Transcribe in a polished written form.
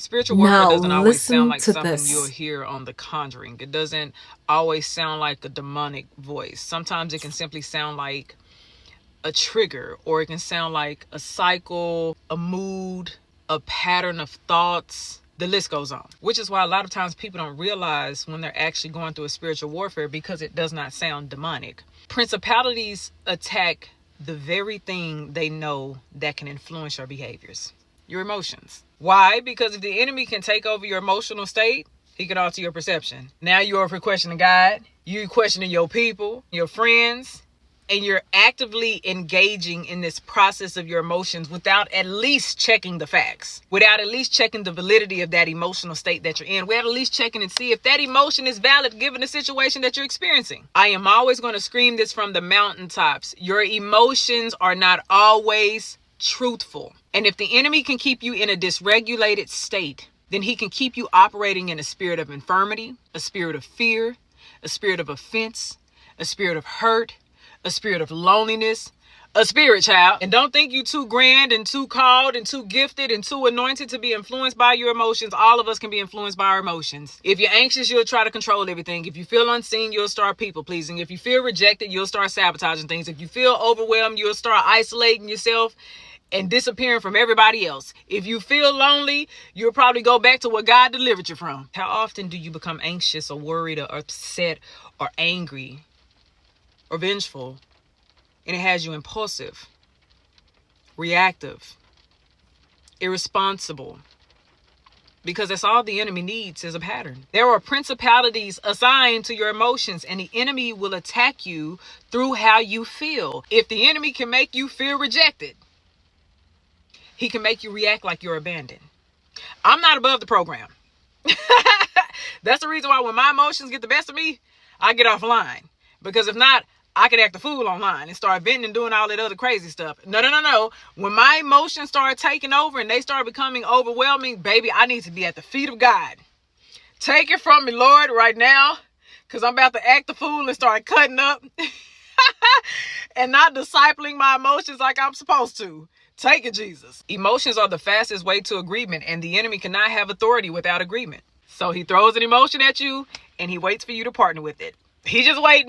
Spiritual warfare Now doesn't always sound listen like to something this. you'll hear on The Conjuring. It doesn't always sound like a demonic voice. Sometimes it can simply sound like a trigger, or it can sound like a cycle, a mood, a pattern of thoughts. The list goes on, which is why a lot of times people don't realize when they're actually going through a spiritual warfare, because it does not sound demonic. Principalities attack the very thing they know that can influence your behaviors, your emotions. Why? Because if the enemy can take over your emotional state, he can alter your perception. Now you're questioning God, you're questioning your people, your friends, and you're actively engaging in this process of your emotions without at least checking the facts, without at least checking the validity of that emotional state that you're in, without at least checking and see if that emotion is valid given the situation that you're experiencing. I am always going to scream this from the mountaintops. Your emotions are not always truthful. And if the enemy can keep you in a dysregulated state, then he can keep you operating in a spirit of infirmity, a spirit of fear, a spirit of offense, a spirit of hurt, a spirit of loneliness, a spirit, child. And don't think you too grand and too called and too gifted and too anointed to be influenced by your emotions. All of us can be influenced by our emotions. If you're anxious, you'll try to control everything. If you feel unseen, you'll start people pleasing. If you feel rejected, you'll start sabotaging things. If you feel overwhelmed, you'll start isolating yourself and disappearing from everybody else. If you feel lonely, you'll probably go back to what God delivered you from. How often do you become anxious or worried or upset or angry or vengeful, and it has you impulsive, reactive, irresponsible? Because that's all the enemy needs is a pattern. There are principalities assigned to your emotions, and the enemy will attack you through how you feel. If the enemy can make you feel rejected, he can make you react like you're abandoned. I'm not above the program. That's the reason why when my emotions get the best of me, I get offline. Because if not, I could act a fool online and start venting and doing all that other crazy stuff. No. When my emotions start taking over and they start becoming overwhelming, baby, I need to be at the feet of God. Take it from me, Lord, right now, because I'm about to act a fool and start cutting up and not discipling my emotions like I'm supposed to. Take it, Jesus. Emotions are the fastest way to agreement, and the enemy cannot have authority without agreement. So he throws an emotion at you and he waits for you to partner with it. He just waiting.